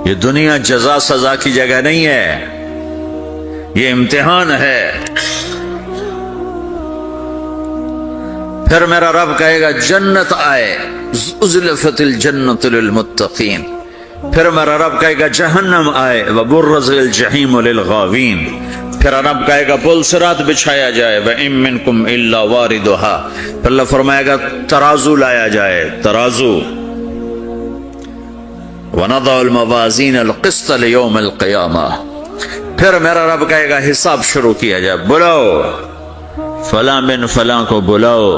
یہ دنیا جزا سزا کی جگہ نہیں ہے، یہ امتحان ہے۔ پھر میرا رب کہے گا جنت آئے، ازلفت الجنت للمتقین۔ پھر میرا رب کہے گا جہنم آئے، وبرز الجحیم للغاوین۔ پھر رب کہے گا پل صراط بچھایا جائے، وَإِن مِّنكُمْ إِلَّا وَارِدُهَا۔ پھر اللہ فرمائے گا ترازو لایا جائے، ترازو۔ وَنَضَعُ الْمَوَازِينَ الْقِسْطَ لِيَوْمِ الْقِيَامَةِ۔ پھر میرا رب کہے گا حساب شروع کیا جائے، بلاؤ فلاں بن فلاں کو بلاؤ۔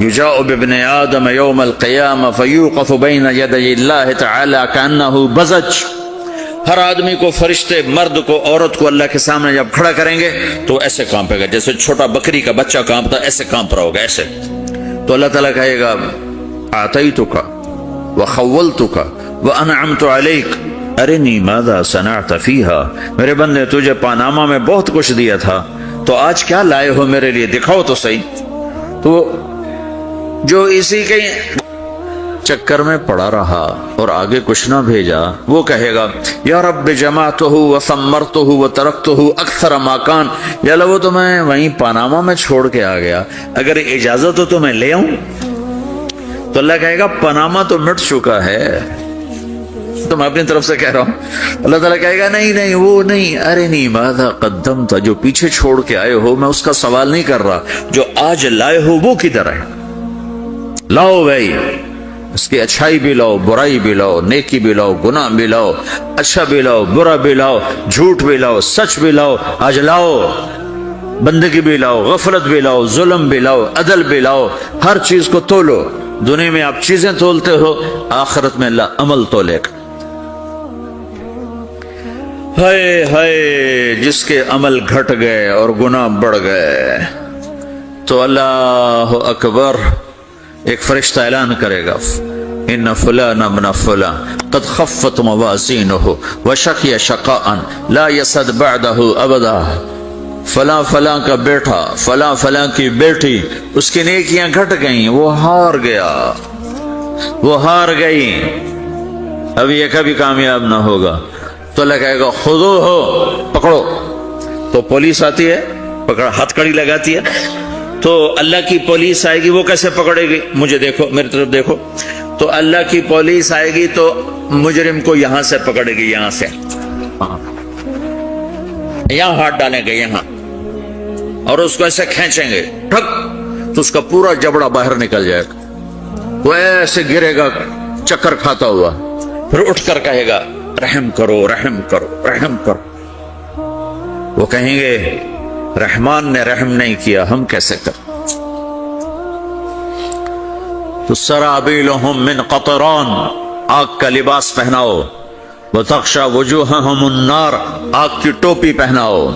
یجاء بابن آدم یوم القیامہ فیوقف بین یدی اللہ تعالی کأنہ بزج۔ ہر آدمی کو، فرشتے، مرد کو، عورت کو اللہ کے سامنے جب کھڑا کریں گے تو ایسے کانپے گا جیسے چھوٹا بکری کا بچہ کانپتا، ایسے کانپ رہا ہوگا ایسے۔ تو اللہ تعالیٰ کہے گا آتیتک وخولتک وانعمت علیک ارنی ماذا صنعت فیہا۔ میرے بندے تجھے پاناما میں بہت کچھ دیا تھا، تو آج کیا لائے ہو میرے لیے، دکھاؤ تو صحیح۔ تو جو اسی کے چکر میں پڑا رہا اور آگے کچھ نہ بھیجا، وہ کہے گا یا رب جمعتہ وثمرتہ وترکتہ اکثر ما کان۔ یا اللہ وہ تو میں وہیں پاناما میں چھوڑ کے آ گیا، اگر اجازت ہو تو میں لے آؤں۔ تو اللہ کہے گا پاناما تو مٹ چکا ہے، تو میں اپنی طرف سے کہہ رہا ہوں۔ اللہ تعالیٰ کہے گا نہیں نہیں وہ نہیں، ارنی ماذا قدمت، جو پیچھے چھوڑ کے آئے ہو میں اس کا سوال نہیں کر رہا، جو آج لائے ہو وہ کدھر ہے، لاؤ بھائی، اس کی اچھائی بھی لاؤ، برائی بھی لاؤ، نیکی بھی لاؤ، گناہ بھی لاؤ، اچھا بھی لاؤ، برا بھی لاؤ، جھوٹ بھی لاؤ، سچ بھی لاؤ، آج لاؤ، بندگی بھی لاؤ، غفلت بھی لاؤ، ظلم بھی لاؤ، عدل بھی لاؤ، ہر چیز کو تولو۔ دنیا میں آپ چیزیں تولتے ہو، آخرت میں اللہ عمل تولے گا۔ ہائے ہائے جس کے عمل گھٹ گئے اور گناہ بڑھ گئے، تو اللہ اکبر، ایک فرشتہ اعلان کرے گا ان فلان ابن فلان قد خفت موازینہ وشقی شقاء لا یسد بعدہ ابدا۔ فلاں فلاں کا بیٹا، فلاں فلاں کی بیٹی، اس کی نیکیاں گھٹ گئیں، وہ ہار گیا، وہ ہار گئی، اب یہ کبھی کامیاب نہ ہوگا۔ تو اللہ کہے گا خودو ہو، پکڑو۔ تو پولیس آتی ہے، پکڑا، ہتھ کڑی لگاتی ہے، تو اللہ کی پولیس آئے گی، وہ کیسے پکڑے گی؟ مجھے دیکھو، میری طرف دیکھو۔ تو اللہ کی پولیس آئے گی تو مجرم کو یہاں سے پکڑے گی، یہاں سے، یہاں ہاتھ ڈالیں گے یہاں، اور اس کو ایسے کھینچیں گے، ٹھک، تو اس کا پورا جبڑا باہر نکل جائے گا، وہ ایسے گرے گا چکر کھاتا ہوا، پھر اٹھ کر کہے گا رحم کرو، رحم کرو، رحم کرو۔ وہ کہیں گے رحمان نے رحم نہیں کیا، ہم کیسے کریں؟ تو سرابیلہم من قطران، آگ کا لباس پہناؤ، وتغشی وجوہہم النار، آگ کی ٹوپی پہناؤ۔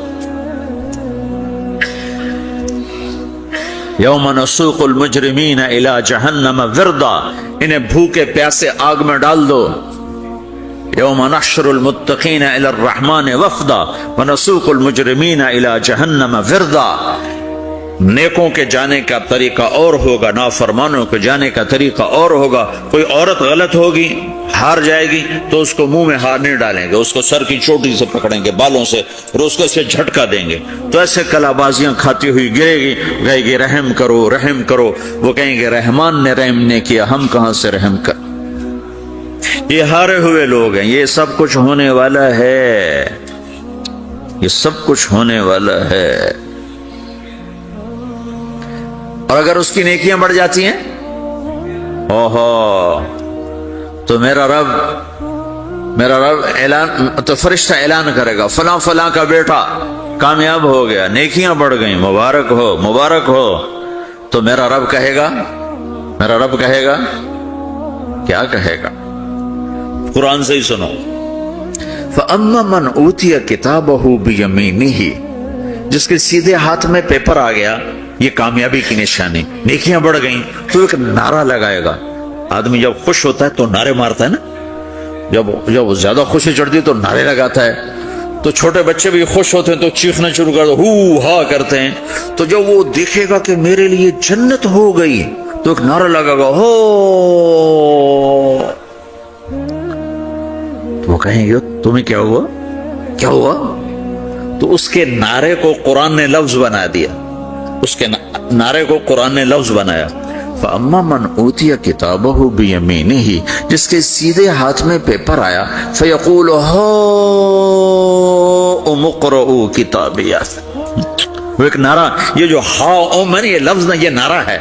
یوم نسوق المجرمین الی جہنم وردا، انہیں بھوکے پیاسے آگ میں ڈال دو۔ یوم نحشر المتقین الی الرحمن وفدا ونسوق المجرمین الی جہنم وردا۔ نیکوں کے جانے کا طریقہ اور ہوگا، نافرمانوں کے جانے کا طریقہ اور ہوگا۔ کوئی عورت غلط ہوگی، ہار جائے گی، تو اس کو منہ میں ہار نہیں ڈالیں گے، اس کو سر کی چوٹی سے پکڑیں گے، بالوں سے، اور اس کو اسے جھٹکا دیں گے، تو ایسے کلا بازیاں کھاتی ہوئی گرے گی، کہے گی رحم کرو، رحم کرو۔ وہ کہیں گے رحمان نے رحم نہیں کیا، ہم کہاں سے رحم کر۔ یہ ہارے ہوئے لوگ ہیں، یہ سب کچھ ہونے والا ہے، یہ سب کچھ ہونے والا ہے۔ اور اگر اس کی نیکیاں بڑھ جاتی ہیں، اوہو، تو میرا رب اعلان، تو فرشتہ اعلان کرے گا فلاں فلاں کا بیٹا کامیاب ہو گیا، نیکیاں بڑھ گئیں، مبارک ہو، مبارک ہو۔ تو میرا رب کہے گا کیا کہے گا؟ قرآن سے ہی سنو۔ فَأَمَّا مَنْ أُوتِيَ كِتَابَهُ بِيَمِينِهِ، جس کے سیدھے ہاتھ میں پیپر آ گیا، یہ کامیابی کی نشانی، نیکیاں بڑھ گئیں، تو ایک نعرہ لگائے گا۔ آدمی جب خوش ہوتا ہے تو نعرے مارتا ہے نا، جب زیادہ خوشی چڑھتی ہے تو نعرے لگاتا ہے۔ تو چھوٹے بچے بھی خوش ہوتے ہیں تو چیخنا شروع کر دو، ہو ہا کرتے ہیں۔ تو جب وہ دیکھے گا کہ میرے لیے جنت ہو گئی، تو ایک نعرہ لگے گا، ہو، تو وہ کہیں گے تمہیں کیا ہوا کیا ہوا؟ تو اس کے نعرے کو قرآن نے لفظ بنا دیا، اس کے نعرے کو قرآن نے لفظ بنایا، فَأَمَّا مَنْ أُوتِيَ كِتَابَهُ بِيَمِينِهِ، جس کے سیدھے ہاتھ میں پیپر آیا، فَيَقُولُ هَاؤْمُ اقْرَءُوا كِتَابِيَهْ، وہ ایک نعرہ، یہ جو ہاؤم ہے یہ لفظ نہ، یہ نعرہ ہے،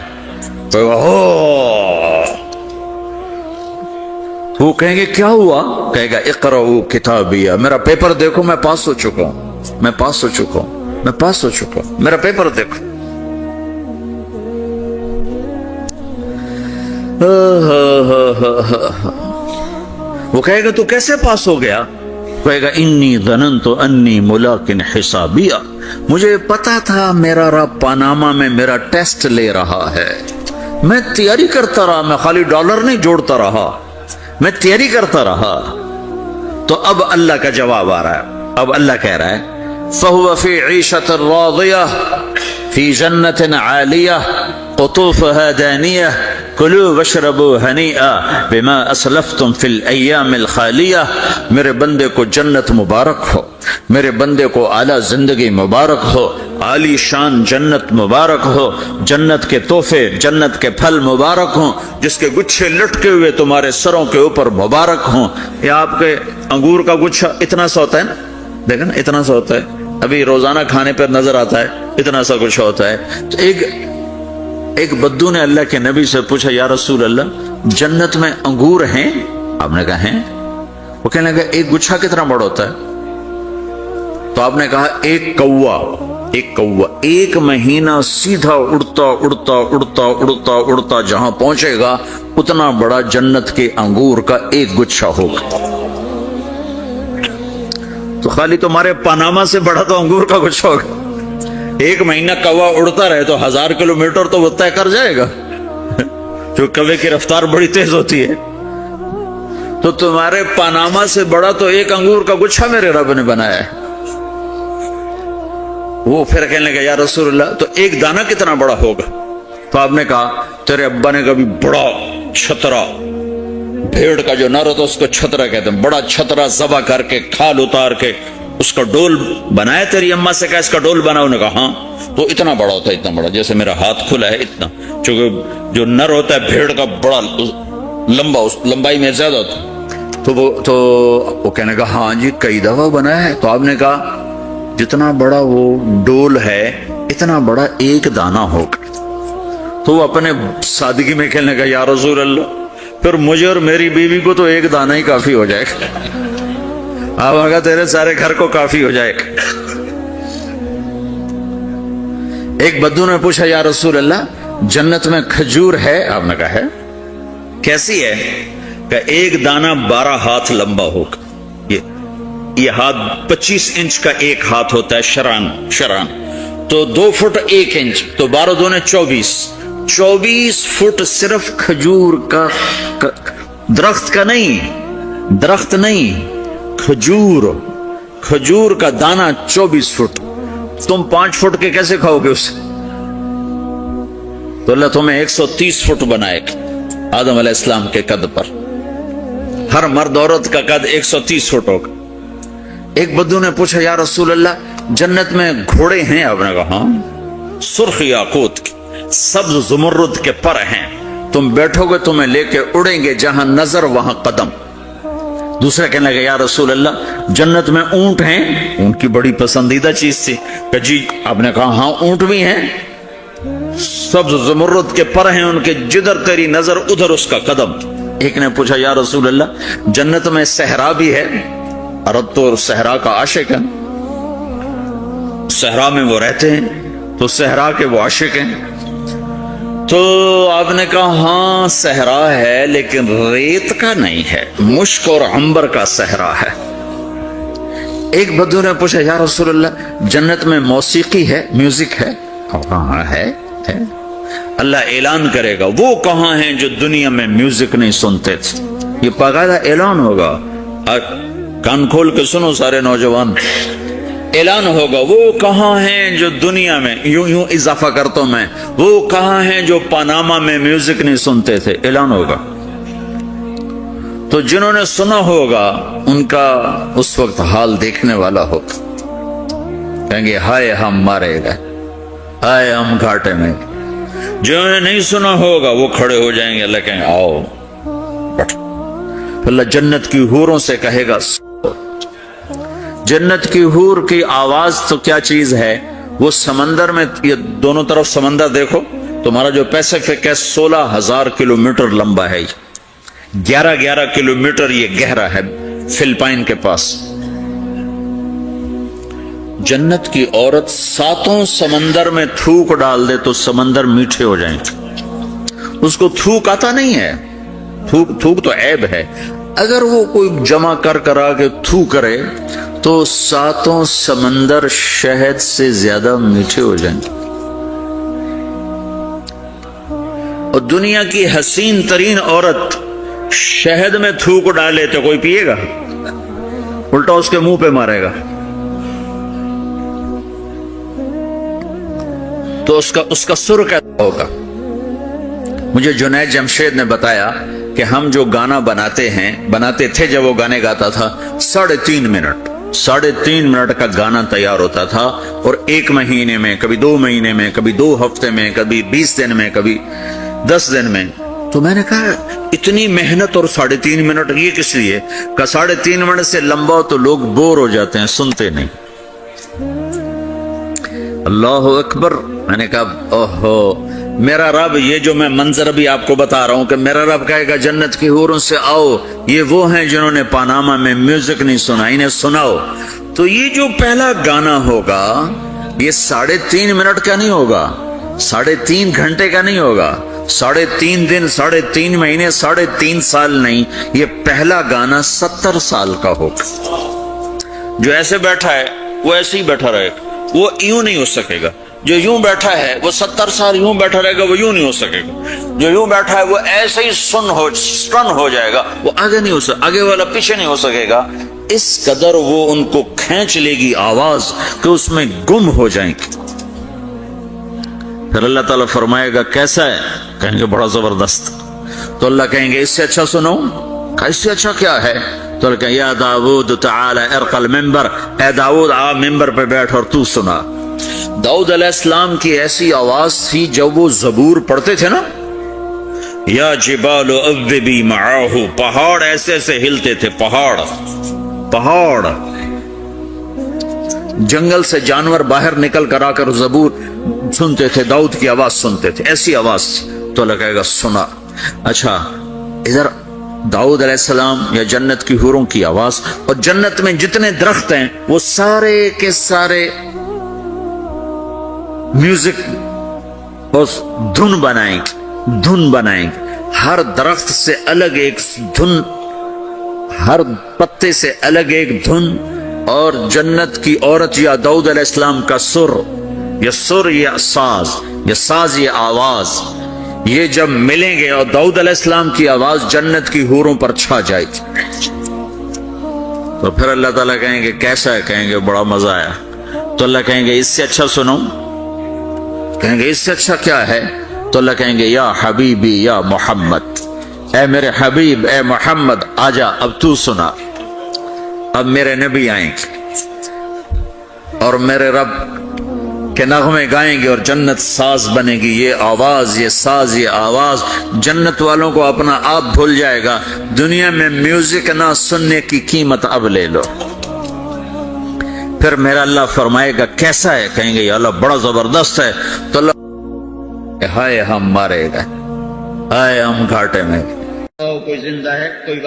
وہ کہیں گے کیا ہوا؟ کہے گا اقرؤوا کتابیہ، میرا پیپر دیکھو، میں پاس ہو چکا ہوں، میں پاس ہو چکا ہوں، میں پاس ہو چکا ہوں، میرا پیپر دیکھو۔ وہ کہے گا تو کیسے پاس ہو گیا؟ کہے گا انی ظننت انی ملاق حسابیہ، مجھے پتا تھا میرا رب پاناما میں میرا ٹیسٹ لے رہا ہے، میں تیاری کرتا رہا، میں خالی ڈالر نہیں جوڑتا رہا، میں تیاری کرتا رہا۔ تو اب اللہ کا جواب آ رہا ہے، اب اللہ کہہ رہا ہے فَهُوَ فِي عِيشَةٍ رَاضِيَةٍ فِي جَنَّةٍ عَالِيَةٍ قُطُوفُهَا دَانِيَةٌ كُلُوا وَاشْرَبُوا هَنِيئًا بِمَا أَسْلَفْتُمْ فِي الْأَيَّامِ الْخَالِيَةِ، میرے بندے کو جنت مبارک ہو، میرے بندے کو اعلیٰ زندگی مبارک ہو، عالی شان جنت مبارک ہو، جنت کے تحفے، جنت کے پھل مبارک ہوں، جس کے گچھے لٹکے ہوئے تمہارے سروں کے اوپر مبارک ہوں۔ یہ آپ کے انگور کا گچھا اتنا سا ہوتا ہے نا، دیکھیں نا اتنا سا ہوتا ہے، ابھی روزانہ کھانے پر نظر آتا ہے، اتنا سا کچھ ہوتا ہے۔ تو ایک بدو نے اللہ کے نبی سے پوچھا یا رسول اللہ جنت میں انگور ہیں؟ آپ نے کہا ہیں۔ وہ کہنے لگا ایک گچھا کتنا بڑا ہوتا ہے؟ تو آپ نے کہا ایک کوا ایک مہینہ سیدھا اڑتا اڑتا اڑتا اڑتا اڑتا جہاں پہنچے گا اتنا بڑا جنت کے انگور کا ایک گچھا ہوگا۔ تو خالی تمہارے پاناما سے بڑا تو انگور کا گچھا ہوگا۔ ایک مہینہ کوا اڑتا رہے تو 1000 کلومیٹر تو وہ طے کر جائے گا، جو کوے کی رفتار بڑی تیز ہوتی ہے۔ تو تمہارے پاناما سے بڑا تو ایک انگور کا گچھا میرے رب نے بنایا ہے۔ وہ پھر کہنے لگا یا رسول اللہ تو ایک دانہ کتنا بڑا ہوگا؟ تو آپ نے کہا تیرے ابا نے کبھی بڑا چھترا، بھیڑ کا جو نر ہوتا اس کو چھترا کہتے ہیں، بڑا چھترا ذبح کر کے کھال اتار کے اس کا ڈول بنایا؟ تیری اما سے کہا اس کا ڈول بناؤ؟ نے کہا ہاں۔ تو اتنا بڑا ہوتا ہے، اتنا بڑا جیسے میرا ہاتھ کھلا ہے اتنا، چونکہ جو نر ہوتا ہے بھیڑ کا بڑا لمبا، اس لمبائی میں زیادہ ہوتا ہے۔ تو وہ کہنے کا ہاں جی کئی دفعہ بنایا ہے۔ تو آپ نے کہا جتنا بڑا وہ ڈول ہے اتنا بڑا ایک دانہ ہوگا۔ تو وہ اپنے سادگی میں کہنے کا یا رسول اللہ پھر مجھے اور میری بیوی کو تو ایک دانہ ہی کافی ہو جائے گا، آپ آگا تیرے سارے گھر کو کافی ہو جائے گا۔ ایک بدو نے پوچھا یا رسول اللہ جنت میں کھجور ہے؟ آپ نے کہا ہے۔ کیسی ہے؟ کہ ایک دانہ 12 ہاتھ لمبا ہوگا، یہ ہاتھ 25 انچ کا ایک ہاتھ ہوتا ہے، شران تو 2 فٹ 1 انچ، تو 12 دونے 24 فٹ صرف کھجور کا، درخت کا نہیں، درخت نہیں، کھجور کا دانہ 24 فٹ۔ تم 5 فٹ کے کیسے کھاؤ گے اسے؟ تو اللہ تمہیں 130 فٹ بنائے گا آدم علیہ السلام کے قد پر، ہر مرد عورت کا قد 130 فٹ ہوگا۔ ایک بدو نے پوچھا یا رسول اللہ جنت میں گھوڑے ہیں؟ آپ نے کہا ہاں، سرخ یاقوت کے، سبز زمرد کے پر ہیں، تم بیٹھو گے تمہیں لے کے اڑیں گے، جہاں نظر وہاں قدم۔ دوسرا کہنے لگا یا رسول اللہ جنت میں اونٹ ہیں؟ اونٹ کی بڑی پسندیدہ چیز تھی کہ جی۔ آپ نے کہا ہاں اونٹ بھی ہیں، سبز زمرد کے پر ہیں ان کے، جدھر تیری نظر ادھر اس کا قدم۔ ایک نے پوچھا یا رسول اللہ جنت میں صحرا بھی ہے؟ عرب تو صحرا کا عاشق ہے، صحرا میں وہ رہتے ہیں تو صحرا کے وہ عاشق ہیں۔ تو آپ نے کہا ہاں صحرا ہے لیکن ریت کا نہیں ہے، مشک اور عنبر کا صحرا ہے۔ ایک بدو نے پوچھا یا رسول اللہ جنت میں موسیقی ہے، میوزک ہے؟ کہاں ہے؟ اللہ اعلان کرے گا وہ کہاں ہیں جو دنیا میں میوزک نہیں سنتے تھے، یہ باقاعدہ اعلان ہوگا، کان کھول کے سنو سارے نوجوان، اعلان ہوگا وہ کہاں ہیں جو دنیا میں، یوں اضافہ کرتا ہوں میں، وہ کہاں ہیں جو پاناما میں میوزک نہیں سنتے تھے، اعلان ہوگا۔ تو جنہوں نے سنا ہوگا ان کا اس وقت حال دیکھنے والا ہوگا، کہیں گے ہائے ہم مارے گئے، ہائے ہم گھاٹے میں۔ جنہوں نے نہیں سنا ہوگا وہ کھڑے ہو جائیں گے، اللہ کہیں گے آؤ بیٹھو۔ اللہ جنت کی حوروں سے کہے گا، جنت کی حور کی آواز تو کیا چیز ہے، وہ سمندر میں، یہ دونوں طرف سمندر دیکھو، تمہارا جو پیسیفک ہے 16,000 کلومیٹر لمبا ہے، 11 کلومیٹر یہ گہرا ہے فلپائن کے پاس۔ جنت کی عورت 7 سمندر میں تھوک ڈال دے تو سمندر میٹھے ہو جائیں گے۔ اس کو تھوک آتا نہیں ہے، تھوک تو عیب ہے، اگر وہ کوئی جمع کر کرا کے تھو کرے تو 7 سمندر شہد سے زیادہ میٹھے ہو جائیں گے۔ اور دنیا کی حسین ترین عورت شہد میں تھوک ڈالے تو کوئی پیے گا؟ الٹا اس کے منہ پہ مارے گا۔ تو اس کا سر کیسا ہوگا؟ مجھے جنید جمشید نے بتایا کہ ہم جو گانا بناتے تھے جب وہ گانے گاتا تھا، 3.5 منٹ کا گانا تیار ہوتا تھا، اور 1 مہینے میں، کبھی 2 مہینے میں، کبھی 2 ہفتے میں، کبھی 20 دن میں، کبھی 10 دن میں۔ تو میں نے کہا اتنی محنت اور 3.5 منٹ یہ کس لیے؟ کہ 3.5 منٹ سے لمبا تو لوگ بور ہو جاتے ہیں، سنتے نہیں۔ اللہ اکبر۔ میں نے کہا اوہو، میرا رب، یہ جو میں منظر ابھی آپ کو بتا رہا ہوں کہ میرا رب کہے گا جنت کی حوروں سے آؤ، یہ وہ ہیں جنہوں نے پاناما میں میوزک نہیں سنا، انہیں سناؤ۔ تو یہ جو پہلا گانا ہوگا یہ 3.5 منٹ کا نہیں ہوگا، 3.5 گھنٹے کا نہیں ہوگا، 3.5 دن، 3.5 مہینے، 3.5 سال نہیں، یہ پہلا گانا 70 سال کا ہوگا۔ جو ایسے بیٹھا ہے وہ ایسے ہی بیٹھا رہے گا، وہ یوں نہیں ہو سکے گا۔ جو یوں بیٹھا ہے وہ 70 سال یوں بیٹھا رہے گا، وہ یوں نہیں ہو سکے گا۔ جو یوں بیٹھا ہے وہ ایسے ہی سٹن ہو جائے گا، وہ آگے نہیں ہو سکے، آگے والا پیچھے نہیں ہو سکے گا۔ اس قدر وہ ان کو کھینچ لے گی آواز کہ اس میں گم ہو جائیں گے۔ پھر اللہ تعالیٰ فرمائے گا کیسا ہے؟ کہیں گے بڑا زبردست۔ تو اللہ کہیں گے اس سے اچھا سنو۔ اس سے اچھا کیا ہے؟ تو اللہ کہیں یا داؤد تعالی ارقى المنبر، اے داؤد آ ممبر پہ بیٹھ اور تو سنا۔ داؤد علیہ السلام کی ایسی آواز تھی جب وہ زبور پڑھتے تھے نا، یا جبال اوبی معاہ، پہاڑ ایسے ایسے ہلتے تھے، پہاڑ جنگل سے جانور باہر نکل کر آ کر زبور سنتے تھے، داؤد کی آواز سنتے تھے، ایسی آواز تھی۔ تو اللہ کہے گا سنا۔ اچھا، ادھر داؤد علیہ السلام یا جنت کی حوروں کی آواز، اور جنت میں جتنے درخت ہیں وہ سارے کے سارے میوزک اور دھن بنائیں گے، ہر درخت سے الگ ایک دھن، ہر پتے سے الگ ایک دھن، اور جنت کی عورت یا داؤد علیہ السلام کا سر یا ساز یہ آواز، یہ جب ملیں گے اور داؤد علیہ السلام کی آواز جنت کی حوروں پر چھا جائے گی، تو پھر اللہ تعالیٰ کہیں گے کیسا ہے؟ کہیں گے بڑا مزہ آیا۔ تو اللہ کہیں گے اس سے اچھا سنو۔ کہیں گے اس سے اچھا کیا ہے؟ تو اللہ کہیں گے یا حبیبی یا محمد، اے میرے حبیب، اے محمد آجا، اب تو سنا۔ اب میرے نبی آئیں گے اور میرے رب کے نغمے گائیں گے اور جنت ساز بنے گی۔ یہ آواز، یہ ساز، یہ آواز جنت والوں کو اپنا آپ بھول جائے گا۔ دنیا میں میوزک نہ سننے کی قیمت اب لے لو۔ پھر میرا اللہ فرمائے گا کیسا ہے؟ کہیں گے یا اللہ بڑا زبردست ہے۔ تو اللہ ہائے ہم مارے گئے، ہائے ہم گھاٹے میں۔ کوئی زندہ ہے، کوئی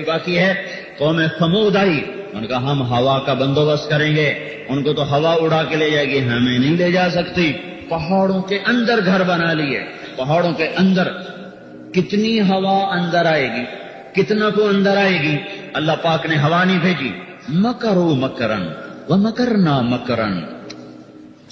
باقی ہے۔ قوم ثمود آئی، ان کا ہم ہوا کا بندوبست کریں گے، ان کو تو ہوا اڑا کے لے جائے گی، ہمیں نہیں لے جا سکتی۔ پہاڑوں کے اندر گھر بنا لیے، پہاڑوں کے اندر کتنی ہوا اندر آئے گی، کتنا کو اندر آئے گی۔ اللہ پاک نے ہوا نہیں بھیجی۔ مکروا مکرن ومکرنا مکرن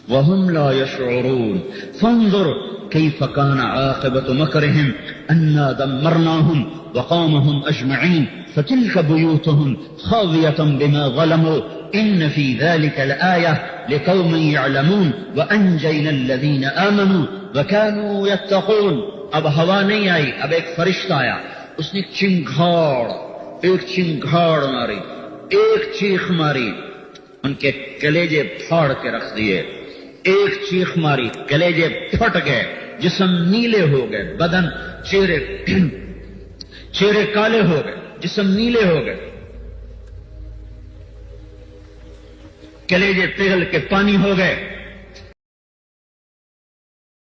وهم لا يشعرون فانظر كيف كان عاقبة مكرهم أنا دمرناهم وقومهم أجمعين فتلك بيوتهم خاوية بما ظلموا إن في ذلك لآية لقوم يعلمون وأنجينا الذين آمنوا وكانوا يتقون۔ اب ہوا نہیں آئی، اب ایک فرشتہ آیا، اس نے ایک چنگھاڑ ماری، ایک چیخ ماری، ان کے کلیجے پھاڑ کے رکھ دیے۔ ایک چیخ ماری، کلیجے پھٹ گئے، جسم نیلے ہو گئے، بدن چہرے کالے ہو گئے، جسم نیلے ہو گئے، کلیجے پگھل کے پانی ہو گئے۔